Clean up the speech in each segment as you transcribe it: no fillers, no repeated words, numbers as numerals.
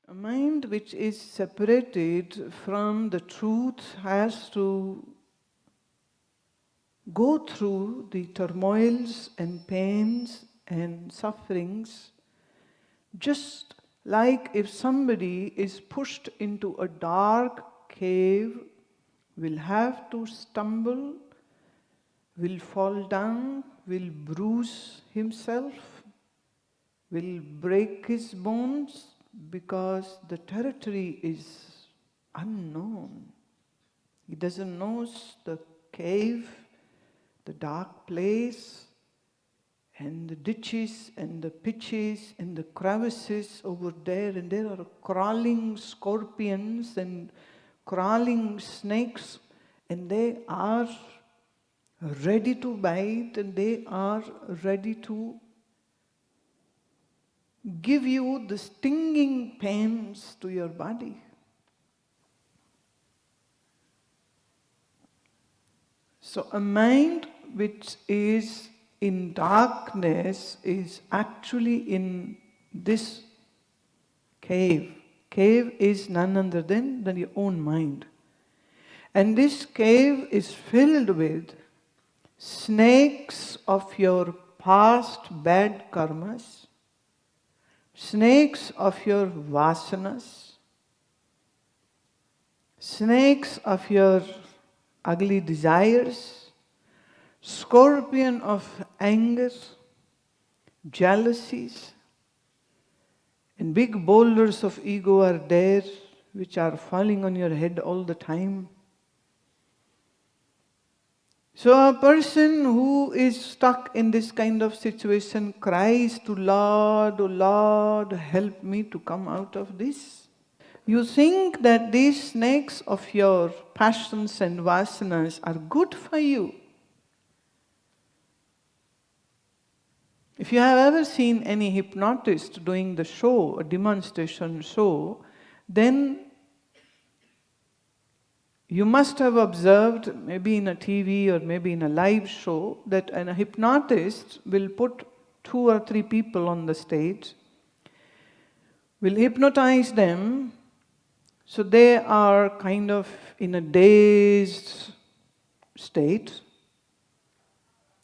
A mind which is separated from the truth has to go through the turmoils and pains and sufferings, just like if somebody is pushed into a dark cave, will have to stumble, will fall down, will bruise himself, will break his bones, because the territory is unknown. He doesn't know the cave, the dark place, and the ditches and the pitches and the crevices over there, and there are crawling scorpions and crawling snakes, and they are ready to bite, and they are ready to give you the stinging pains to your body. So a mind which is in darkness is actually in this cave. Cave is none other than your own mind. And this cave is filled with snakes of your past bad karmas, snakes of your vasanas, snakes of your ugly desires, scorpion of anger, jealousies, and big boulders of ego are there, which are falling on your head all the time. So a person who is stuck in this kind of situation cries to Lord, "Oh Lord, help me to come out of this." You think that these snakes of your passions and vasanas are good for you. If you have ever seen any hypnotist doing the show, a demonstration show, then you must have observed, maybe in a TV or maybe in a live show, that a hypnotist will put 2 or 3 people on the stage, will hypnotize them, so they are kind of in a dazed state.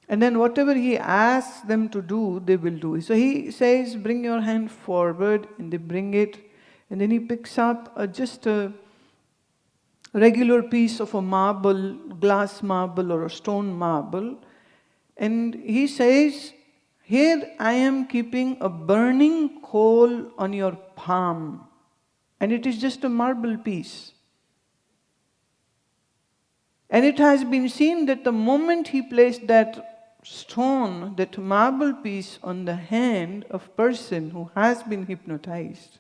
And then whatever he asks them to do, they will do. So he says, "Bring your hand forward," and they bring it. And then he picks up just a regular piece of a marble, glass marble or a stone marble. And he says, "Here I am keeping a burning coal on your palm." And it is just a marble piece. And it has been seen that the moment he placed that stone, that marble piece on the hand of a person who has been hypnotized,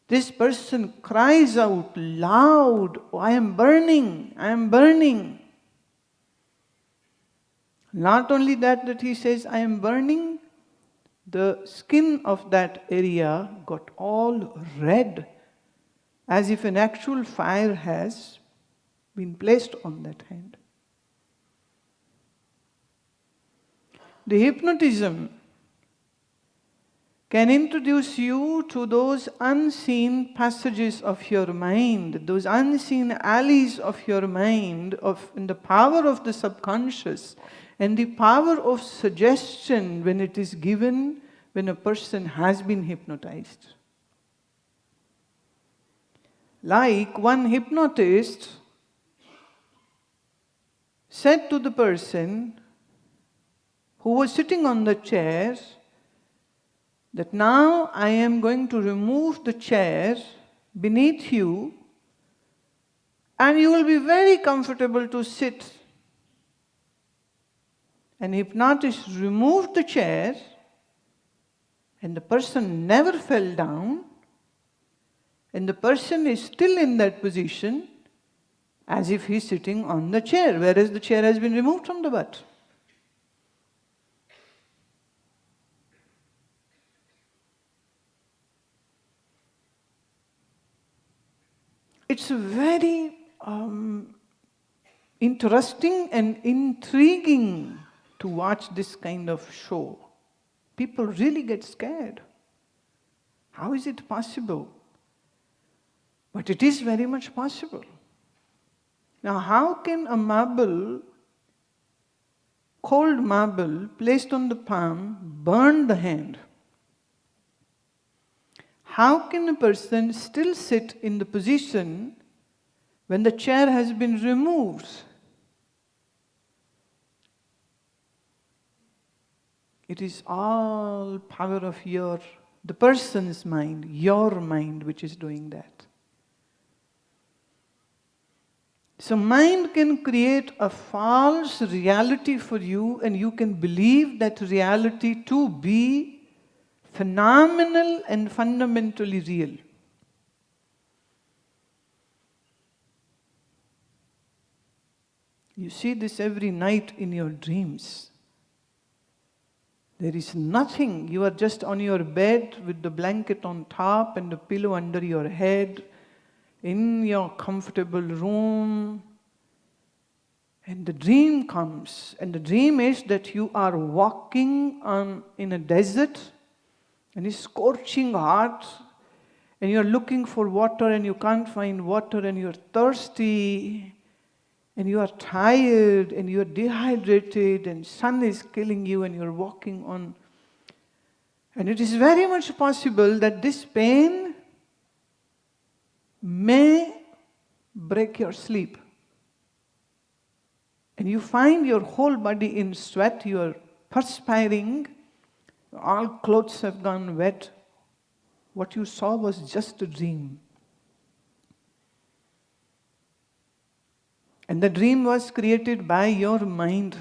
this person cries out loud, "Oh, I am burning, I am burning." Not only that he says, "I am burning," the skin of that area got all red, as if an actual fire has been placed on that hand. The hypnotism can introduce you to those unseen passages of your mind, those unseen alleys of your mind, in the power of the subconscious and the power of suggestion when it is given when a person has been hypnotized. Like one hypnotist said to the person who was sitting on the chair that, "Now I am going to remove the chair beneath you and you will be very comfortable to sit." And hypnotist removed the chair and the person never fell down, and the person is still in that position as if he is sitting on the chair, whereas the chair has been removed from the butt. It's very interesting and intriguing to watch this kind of show. People really get scared. How is it possible? But it is very much possible. Now, how can a marble, cold marble, placed on the palm, burn the hand? How can a person still sit in the position when the chair has been removed? It is all power of the person's mind, your mind, which is doing that. So mind can create a false reality for you, and you can believe that reality to be phenomenal and fundamentally real. You see this every night in your dreams. There is nothing. You are just on your bed with the blanket on top and the pillow under your head, in your comfortable room. And the dream comes. And the dream is that you are walking in a desert, and it's scorching hot, and you're looking for water and you can't find water, and you're thirsty, and you are tired, and you're dehydrated, and sun is killing you, and you're walking on. And it is very much possible that this pain may break your sleep. And you find your whole body in sweat, you are perspiring, all clothes have gone wet. What you saw was just a dream. And the dream was created by your mind.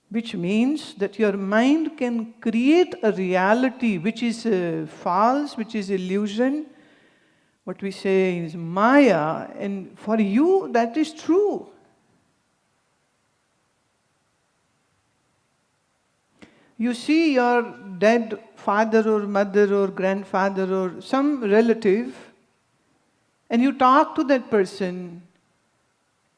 Which means that your mind can create a reality which is false, which is illusion. What we say is Maya, and for you that is true. You see your dead father or mother or grandfather or some relative, and you talk to that person,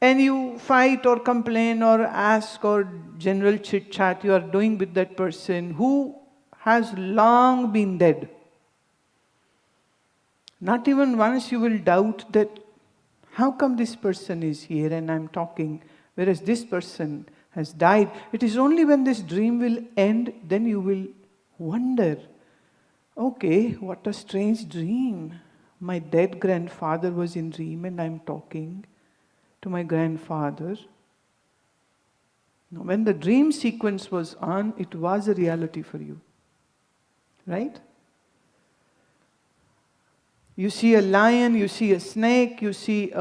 and you fight or complain or ask or general chit-chat you are doing with that person who has long been dead. Not even once you will doubt that, how come this person is here and I'm talking, whereas this person has died. It is only when this dream will end, then you will wonder, okay, what a strange dream. My dead grandfather was in dream and I'm talking to my grandfather. Now, when the dream sequence was on, it was a reality for you. Right? You see a lion, you see a snake, you see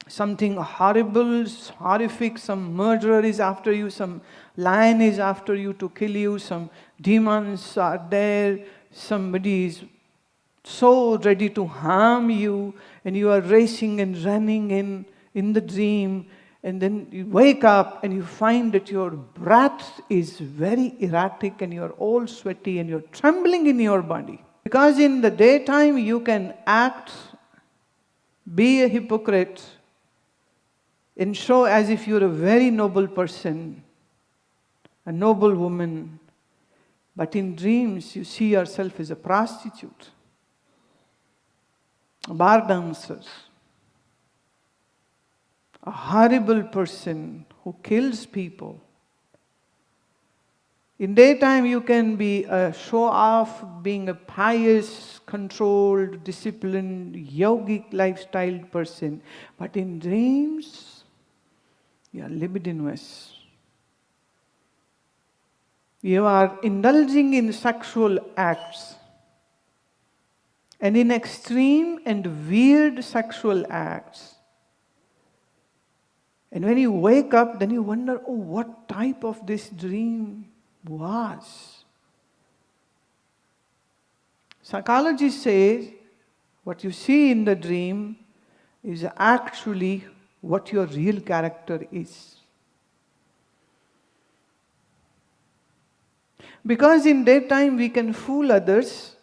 something horrible, horrific, some murderer is after you, some lion is after you to kill you, some demons are there, somebody is so ready to harm you, and you are racing and running in the dream, and then you wake up and you find that your breath is very erratic and you are all sweaty and you're trembling in your body. Because in the daytime you can act, be a hypocrite, and show as if you're a very noble person, a noble woman. But in dreams you see yourself as a prostitute, a bar dancer, a horrible person who kills people. In daytime you can be a show-off, being a pious, controlled, disciplined, yogic lifestyle person. But in dreams, you are libidinous. You are indulging in sexual acts, and in extreme and weird sexual acts. And when you wake up, then you wonder, oh, what type of this dream was? Psychology says what you see in the dream is actually what your real character is. Because in daytime we can fool others,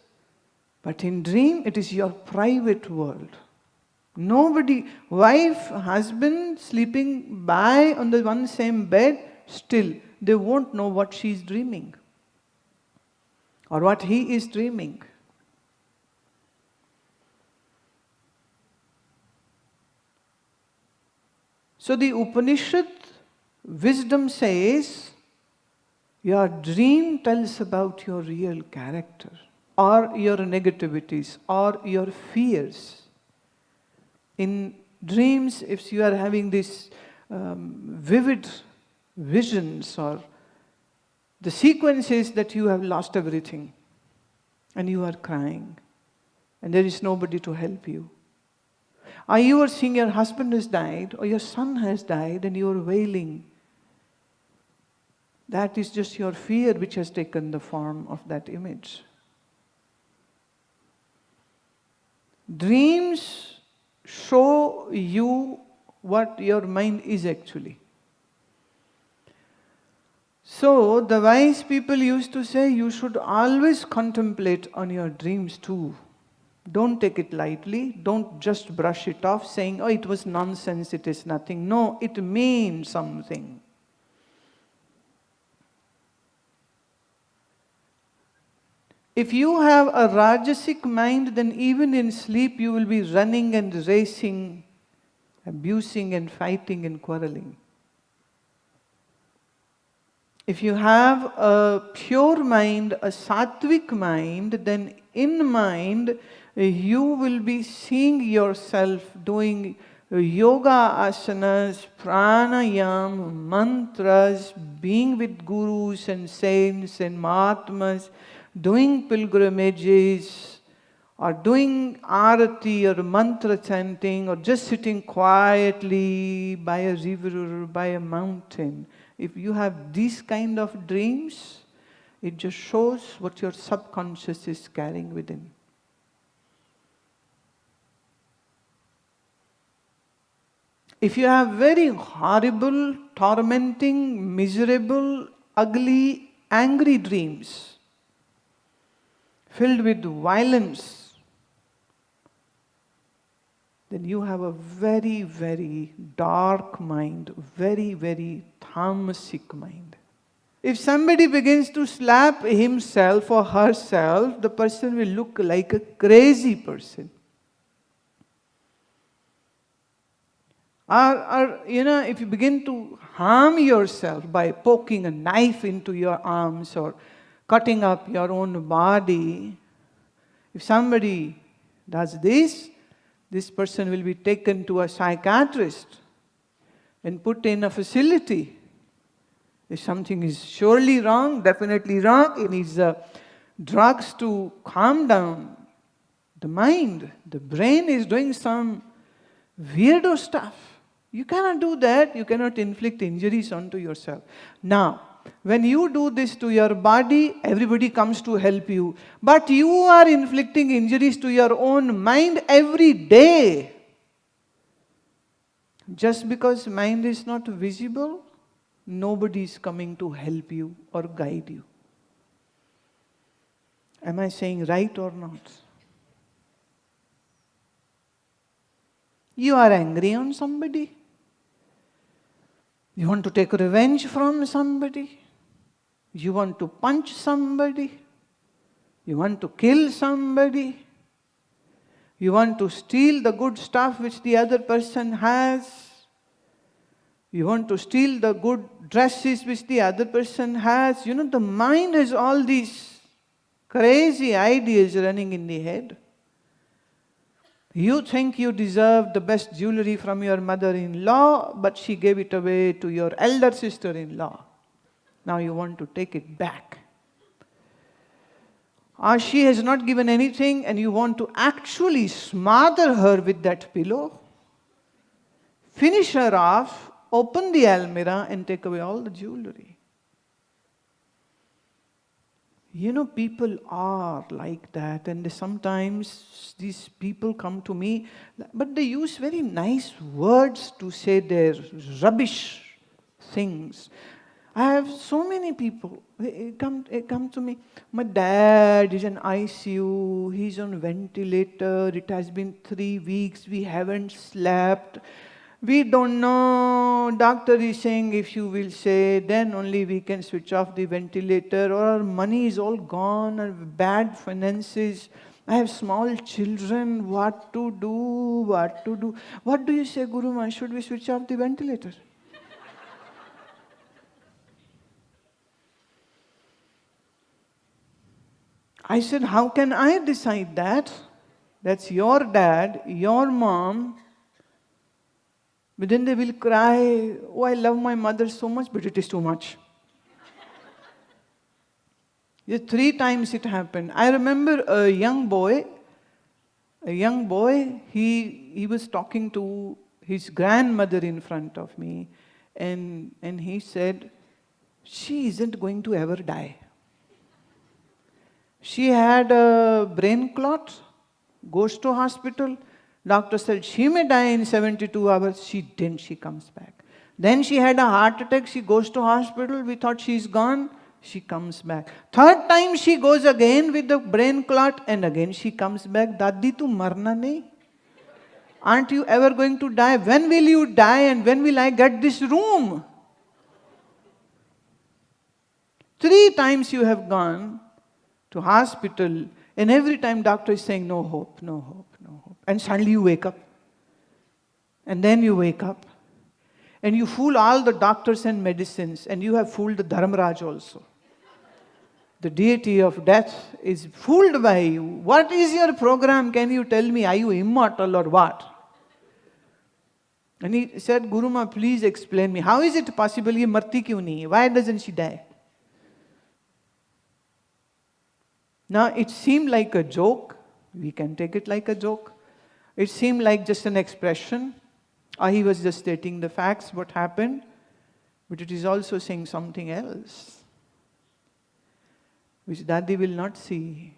but in dream it is your private world. Nobody, wife, husband sleeping by on the one same bed, still they won't know what she is dreaming or what he is dreaming. So the Upanishad wisdom says, your dream tells about your real character, or your negativities, or your fears. In dreams, if you are having these vivid visions, or the sequence is that you have lost everything and you are crying and there is nobody to help you. Or you are seeing your husband has died or your son has died and you are wailing. That is just your fear which has taken the form of that image. Dreams show you what your mind is actually. So, the wise people used to say, you should always contemplate on your dreams too. Don't take it lightly. Don't just brush it off saying, oh, it was nonsense, it is nothing. No, it means something. If you have a Rajasic mind, then even in sleep you will be running and racing, abusing and fighting and quarreling. If you have a pure mind, a sattvic mind, then in mind you will be seeing yourself doing yoga asanas, pranayam, mantras, being with gurus and saints and mahatmas, doing pilgrimages, or doing arati or mantra chanting, or just sitting quietly by a river or by a mountain. If you have these kind of dreams, it just shows what your subconscious is carrying within. If you have very horrible, tormenting, miserable, ugly, angry dreams, filled with violence, then you have a very, very dark mind, very, very tamasic mind. If somebody begins to slap himself or herself, the person will look like a crazy person. Or if you begin to harm yourself by poking a knife into your arms or cutting up your own body, if somebody does this person will be taken to a psychiatrist and put in a facility. If something is surely wrong, definitely wrong, he needs drugs to calm down the mind. The brain is doing some weirdo stuff. You cannot do that. You cannot inflict injuries onto yourself. Now, when you do this to your body, everybody comes to help you. But you are inflicting injuries to your own mind every day. Just because mind is not visible, nobody is coming to help you or guide you. Am I saying right or not? You are angry on somebody. You want to take revenge from somebody. You want to punch somebody. You want to kill somebody. You want to steal the good stuff which the other person has. You want to steal the good dresses which the other person has. The mind has all these crazy ideas running in the head. You think you deserve the best jewelry from your mother-in-law, but she gave it away to your elder sister-in-law. Now you want to take it back. Or she has not given anything and you want to actually smother her with that pillow, finish her off, open the almirah and take away all the jewelry. People are like that, and sometimes these people come to me, but they use very nice words to say their rubbish things. I have so many people, they come to me, my dad is in ICU, he's on ventilator, it has been 3 weeks, we haven't slept. We don't know, doctor is saying if you will say, then only we can switch off the ventilator, or our money is all gone, or bad finances, I have small children, what to do, what to do. What do you say, Gurumaa, should we switch off the ventilator? I said, how can I decide that? That's your dad, your mom. But then they will cry, oh, I love my mother so much, but it is too much. 3 times it happened. I remember a young boy, he was talking to his grandmother in front of me, and he said, she isn't going to ever die. She had a brain clot, goes to hospital. Doctor said she may die in 72 hours. She didn't, she comes back. Then she had a heart attack, she goes to hospital. We thought she's gone, she comes back. 3rd time she goes again with the brain clot, and again she comes back. Dadi, tu marna nahi? Aren't you ever going to die? When will you die, and when will I get this room? 3 times you have gone to hospital, and every time doctor is saying no hope, no hope, no hope. And suddenly you wake up. And then you wake up. And you fool all the doctors and medicines, and you have fooled the Dharmaraj also. The deity of death is fooled by you. What is your program? Can you tell me? Are you immortal or what? And he said, Gurumaa, please explain me. How is it possible? Ye marti kyun nahi hai? Why doesn't she die? Now, it seemed like a joke. We can take it like a joke. It seemed like just an expression. Or he was just stating the facts, what happened. But it is also saying something else, which Dadi will not see.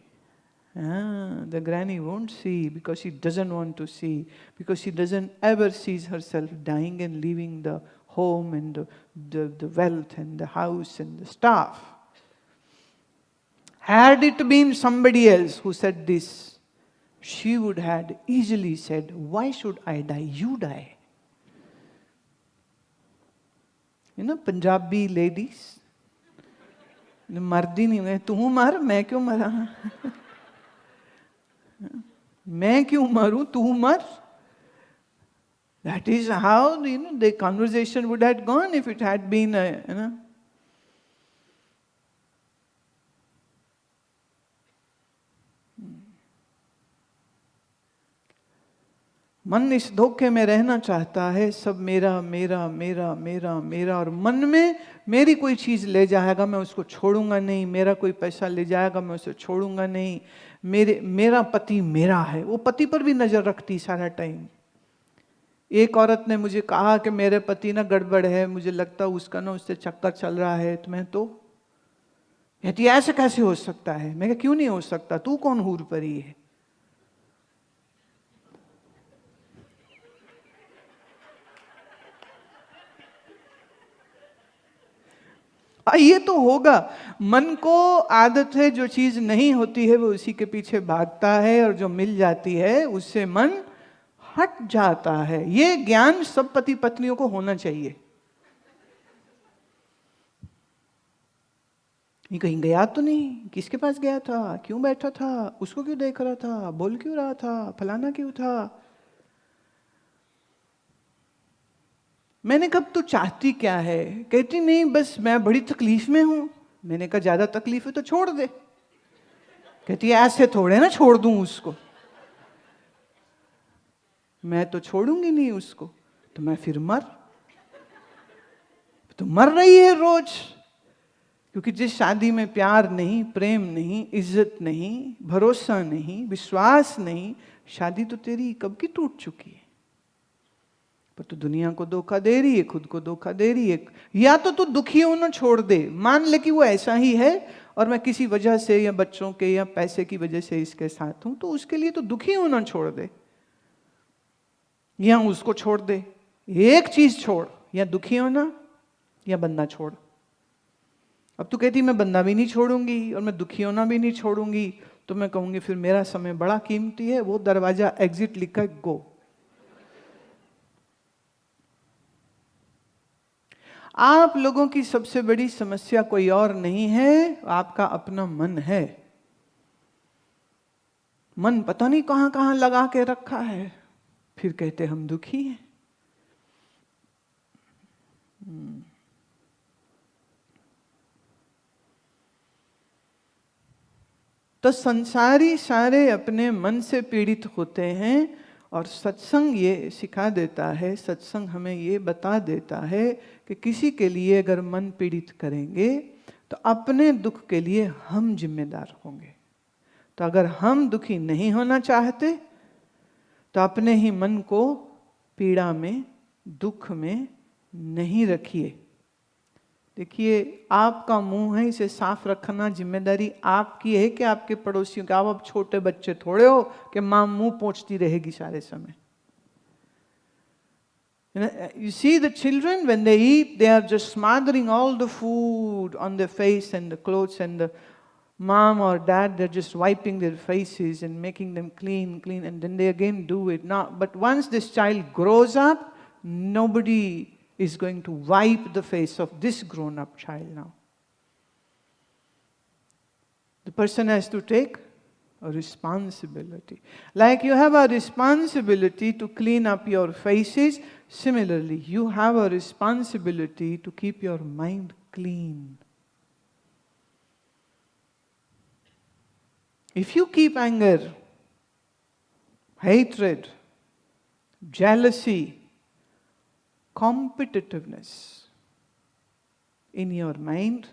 The granny won't see because she doesn't want to see. Because she doesn't ever sees herself dying and leaving the home and the wealth and the house and the stuff. Had it been somebody else who said this, she would have easily said, why should I die? You die. You know, Punjabi ladies, mardi nahi, tu mar, main kyun mara? Main kyun maru, tu mar? That is how, the conversation would have gone if it had been, मन इस धोखे में रहना चाहता है, सब मेरा मेरा मेरा मेरा मेरा, और मन में मेरी कोई चीज़ ले जाएगा मैं उसको छोड़ूंगा नहीं, मेरा कोई पैसा ले जाएगा मैं उसे छोड़ूंगा नहीं, मेरा पति मेरा है, वो पति पर भी नज़र रखती सारा टाइम। एक औरत ने मुझे कहा कि मेरे पति ना गड़बड़ है, मुझे लगता उसका ना उससे चक्कर चल रहा है, तो मैं तो कहती ऐसे कैसे हो सकता है? मैं कहा क्यों नहीं हो सकता, तू कौन हूर परी है? ये तो होगा, मन को आदत है, जो चीज नहीं होती है वो उसी के पीछे भागता है, और जो मिल जाती है उससे मन हट जाता है। ये ज्ञान सब पति पत्नियों को होना चाहिए। ये कहीं गया तो नहीं, किसके पास गया था, क्यों बैठा था, उसको क्यों देख रहा था, बोल क्यों रहा था, फलाना क्यों था। मैंने कब तू चाहती क्या है? कहती नहीं बस मैं बड़ी तकलीफ में हूं। मैंने कहा ज्यादा तकलीफ है तो छोड़ दे। कहती है ऐसे थोड़े ना छोड़ दूं उसको, मैं तो छोड़ूंगी नहीं उसको, तो मैं फिर तो मर रही है रोज। क्योंकि जिस शादी में प्यार नहीं, प्रेम नहीं, इज्जत नहीं, भरोसा नहीं, विश्वास नहीं, शादी तो तेरी कब की टूट चुकी है। पर तू दुनिया को धोखा दे रही है, खुद को धोखा दे रही है। या तो तू दुखी होना छोड़ दे, मान ले कि वो ऐसा ही है और मैं किसी वजह से या बच्चों के या पैसे की वजह से इसके साथ हूं, तो उसके लिए तो दुखी होना छोड़ दे या उसको छोड़ दे। एक चीज छोड़, या दुखी होना या बंदा छोड़। अब तू कहती मैं बंदा भी नहीं छोड़ूंगी और मैं दुखी होना भी नहीं छोड़ूंगी, तो मैं कहूंगी फिर मेरा समय बड़ा कीमती है, वो दरवाजा एग्जिट लिखा गो। आप लोगों की सबसे बड़ी समस्या कोई और नहीं है, आपका अपना मन है। मन पता नहीं कहाँ कहाँ लगा के रखा है, फिर कहते हम दुखी हैं। तो संसारी सारे अपने मन से पीड़ित होते हैं, और सत्संग ये सिखा देता है, सत्संग हमें ये बता देता है कि किसी के लिए अगर मन पीड़ित करेंगे तो अपने दुख के लिए हम जिम्मेदार होंगे। तो अगर हम दुखी नहीं होना चाहते तो अपने ही मन को पीड़ा में, दुख में नहीं रखिए। देखिए, आपका मुंह है, इसे साफ रखना जिम्मेदारी आपकी है कि आपके पड़ोसियों का। आप छोटे बच्चे थोड़े हो कि माँ मुंह पोंछती रहेगी सारे समय। You see the children, when they eat, they are just smothering all the food on their face and the clothes, and the mom or dad, they're just wiping their faces and making them clean, and then they again do it. Now, but once this child grows up, nobody is going to wipe the face of this grown-up child now. The person has to take a responsibility. Like you have a responsibility to clean up your faces, similarly, you have a responsibility to keep your mind clean. If you keep anger, hatred, jealousy, competitiveness in your mind,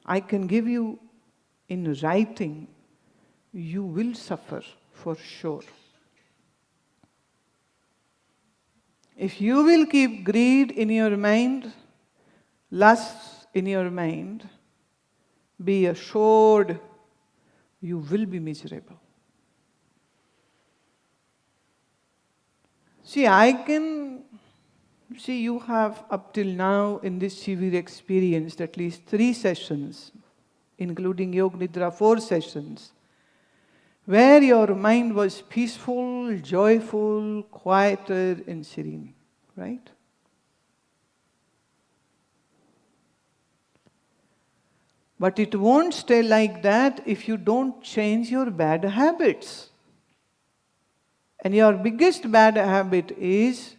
I can give you in writing, you will suffer for sure. If you will keep greed in your mind, lust in your mind, be assured you will be miserable. See, you have up till now in this Shivir experienced at least 3 sessions, including Yoga Nidra 4 sessions, where your mind was peaceful, joyful, quieter and serene, right? But it won't stay like that if you don't change your bad habits. And your biggest bad habit is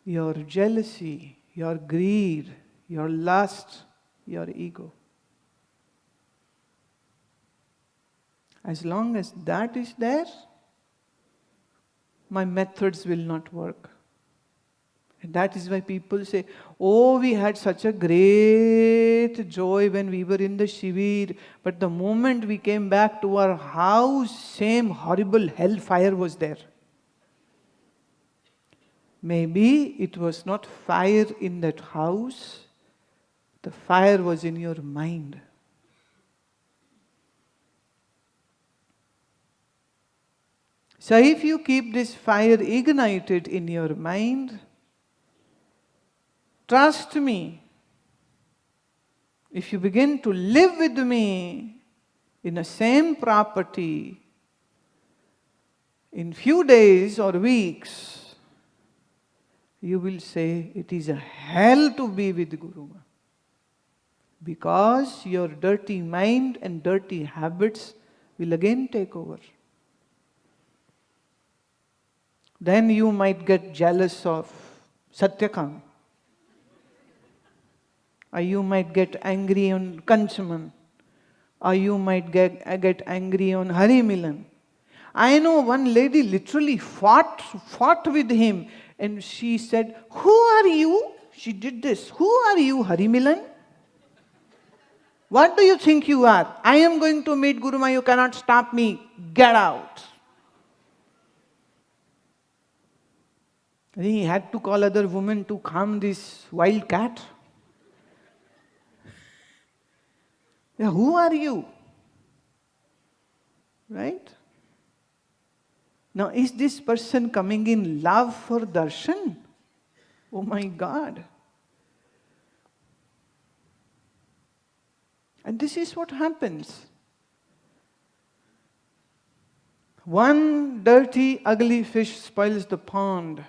your jealousy, your greed, your lust, your ego. As long as that is there, my methods will not work. And that is why people say, oh, we had such a great joy when we were in the Shivir, but the moment we came back to our house, same horrible hellfire was there. Maybe it was not fire in that house, the fire was in your mind. So if you keep this fire ignited in your mind, trust me, if you begin to live with me in the same property, in few days or weeks, you will say, it is a hell to be with Gurumaa. Because your dirty mind and dirty habits will again take over. Then you might get jealous of Satyakam. Or you might get angry on Kanchaman. Or you might get angry on Hari Milan. I know one lady literally fought with him, and she said, who are you? She did this. Who are you, Hari Milan? What do you think you are? I am going to meet Gurumaa, you cannot stop me. Get out. I think he had to call other women to calm this wild cat. Yeah, who are you? Right? Now, is this person coming in love for darshan? Oh my God. And this is what happens. One dirty, ugly fish spoils the pond.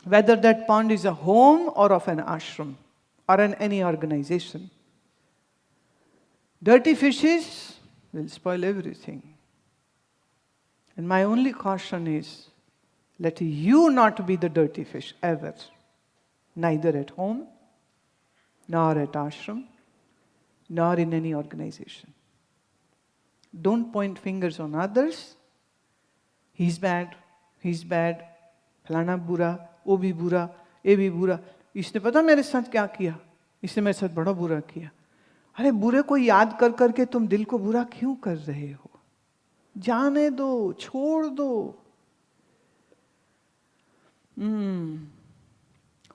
Whether that pond is a home or of an ashram or any organization. Dirty fishes will spoil everything. And my only caution is, let you not be the dirty fish ever. Neither at home, nor at ashram, nor in any organization. Don't point fingers on others. He's bad, फलाना बुरा, वो भी बुरा, ये भी बुरा. इसने पता मेरे साथ क्या किया? इसने मेरे साथ बड़ा बुरा किया. अरे बुरे को याद कर करके तुम दिल को बुरा क्यों कर रहे हो? जाने दो, छोड़ दो.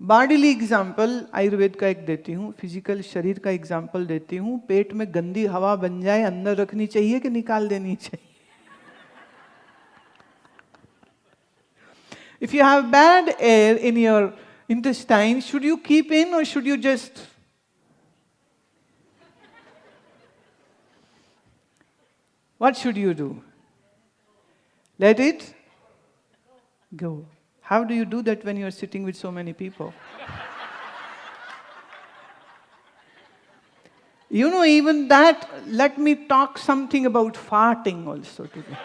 बॉडीली एग्जाम्पल आयुर्वेद का एक देती हूँ, फिजिकल शरीर का एग्जाम्पल देती हूँ. पेट में गंदी हवा बन जाए, अंदर रखनी चाहिए कि निकाल देनी चाहिए? If you have bad air in your intestine, should you keep in or should you just... What should you do? Let it go. How do you do that when you are sitting with so many people? You know, even that, let me talk something about farting also today.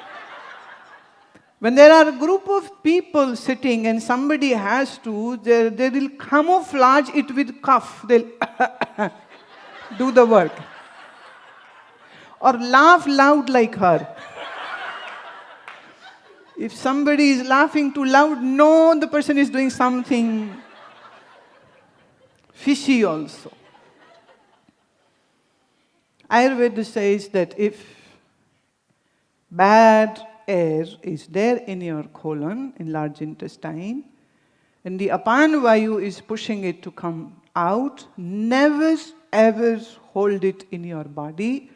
When there are a group of people sitting and somebody has to, they will camouflage it with cough. They'll do the work. Or laugh loud like her. If somebody is laughing too loud, no, the person is doing something fishy also. Ayurveda says that if bad air is there in your colon, in large intestine, and the apan vayu is pushing it to come out, never ever hold it in your body.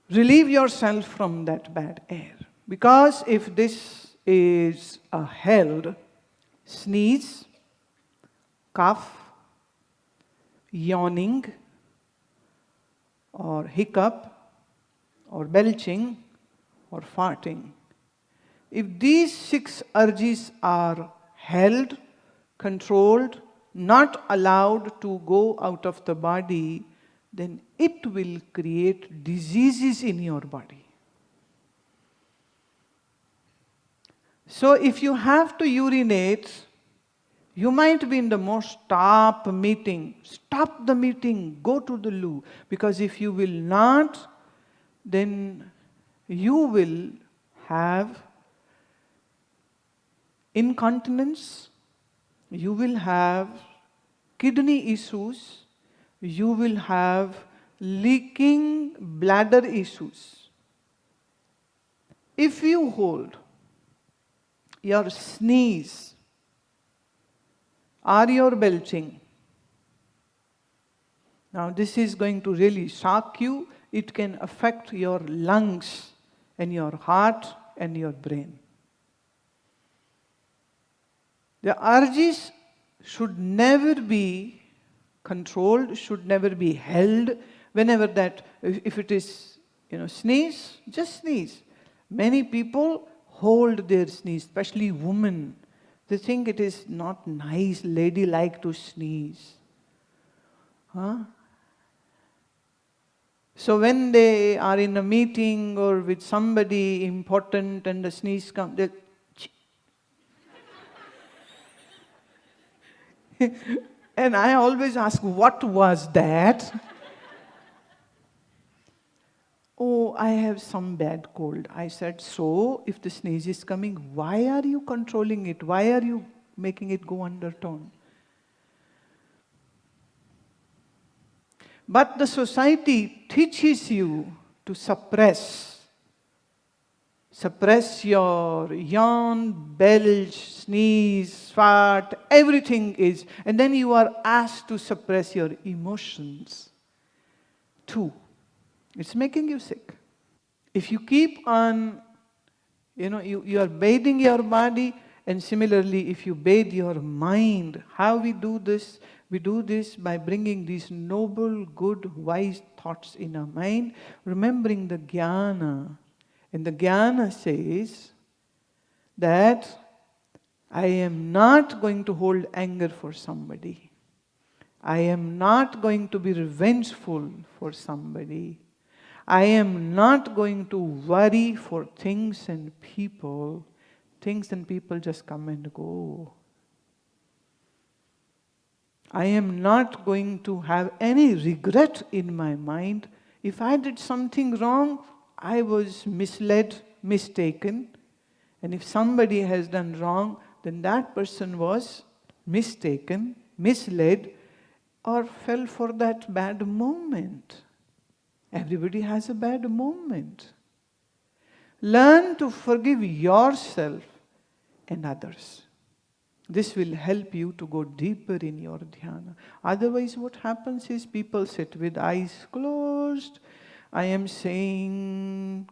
Relieve yourself from that bad air. Because if this is a held, sneeze, cough, yawning, or hiccup, or belching, or farting. If these 6 urges are held, controlled, not allowed to go out of the body, then it will create diseases in your body. So if you have to urinate, you might be in the most top meeting. Stop the meeting, go to the loo. Because if you will not, then you will have incontinence, you will have kidney issues, you will have leaking bladder issues. If you hold your sneeze or your belching, now this is going to really shock you. It can affect your lungs and your heart and your brain. The urges should never be controlled, should never be held. Whenever that, if it is, sneeze, just sneeze. Many people hold their sneeze, especially women. They think it is not nice, ladylike to sneeze. Huh? So when they are in a meeting or with somebody important and the sneeze comes, they and I always ask, what was that? Oh, I have some bad cold. I said, so if the sneeze is coming, why are you controlling it? Why are you making it go undertone? But the society teaches you to suppress your yawn, belch, sneeze, fart, everything is, and then you are asked to suppress your emotions too. It's making you sick. If you keep on, you are bathing your body, and similarly, if you bathe your mind, how we do this? We do this by bringing these noble, good, wise thoughts in our mind, remembering the jnana. And the jnana says that I am not going to hold anger for somebody. I am not going to be revengeful for somebody. I am not going to worry for things and people. Things and people just come and go. I am not going to have any regret in my mind. If I did something wrong, I was misled, mistaken. And if somebody has done wrong, then that person was mistaken, misled, or fell for that bad moment. Everybody has a bad moment. Learn to forgive yourself and others. This will help you to go deeper in your dhyana. Otherwise, what happens is people sit with eyes closed. I am saying,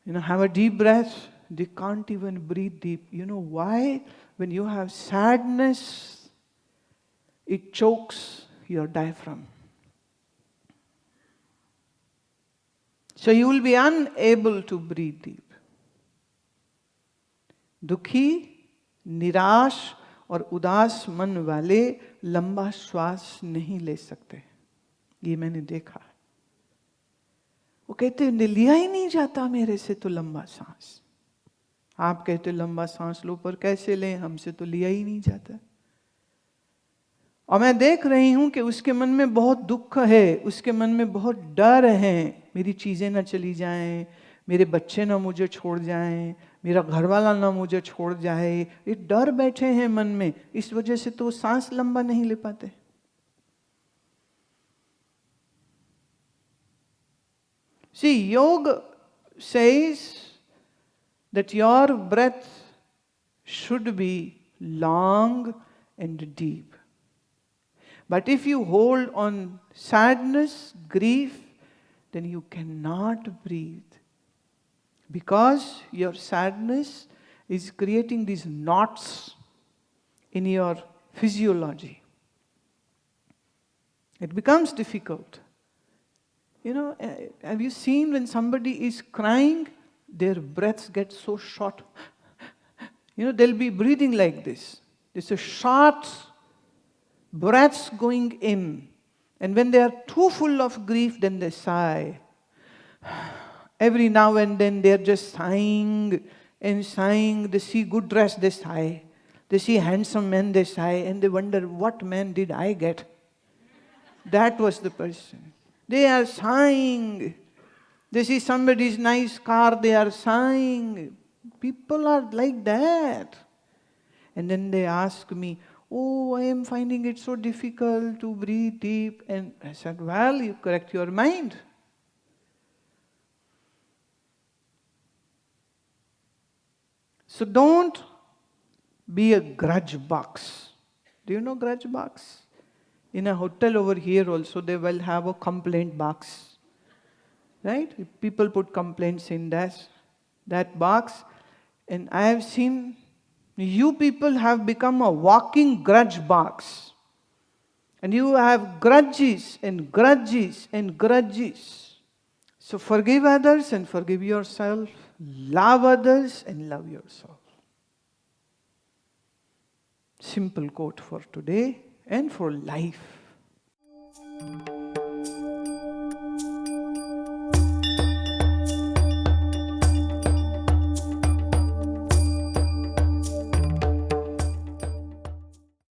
have a deep breath. They can't even breathe deep. You know why? When you have sadness, it chokes your diaphragm. So you will be unable to breathe deep. दुखी, निराश और उदास मन वाले लंबा श्वास नहीं ले सकते. ये मैंने देखा. वो कहते लिया ही नहीं जाता मेरे से तो लंबा सांस. आप कहते लंबा सांस लो, पर कैसे लें, हमसे तो लिया ही नहीं जाता. और मैं देख रही हूं कि उसके मन में बहुत दुख है, उसके मन में बहुत डर है. मेरी चीजें ना चली जाएं, मेरे बच्चे ना मुझे छोड़ जाएं, मेरा घर वाला ना मुझे छोड़ जाए. ये डर बैठे हैं मन में. इस वजह से तो सांस लंबा नहीं ले पाते. See, yoga says that your breath should be long and deep. But if you hold on sadness, grief, then you cannot breathe. Because your sadness is creating these knots in your physiology. It becomes difficult. Have you seen when somebody is crying, their breaths get so short? They'll be breathing like this. There's a short breaths going in. And when they are too full of grief, then they sigh. Every now and then they're just sighing and sighing. They see good dress, they sigh. They see handsome men, they sigh. And they wonder, what man did I get? That was the person. They are sighing. They see somebody's nice car, they are sighing. People are like that. And then they ask me, oh, I am finding it so difficult to breathe deep. And I said, well, you correct your mind. So don't be a grudge box. Do you know grudge box? In a hotel over here also, they will have a complaint box. Right? People put complaints in that box. And I have seen you people have become a walking grudge box. And you have grudges and grudges and grudges. So forgive others and forgive yourself. Love others and love yourself. Simple quote for today and for life.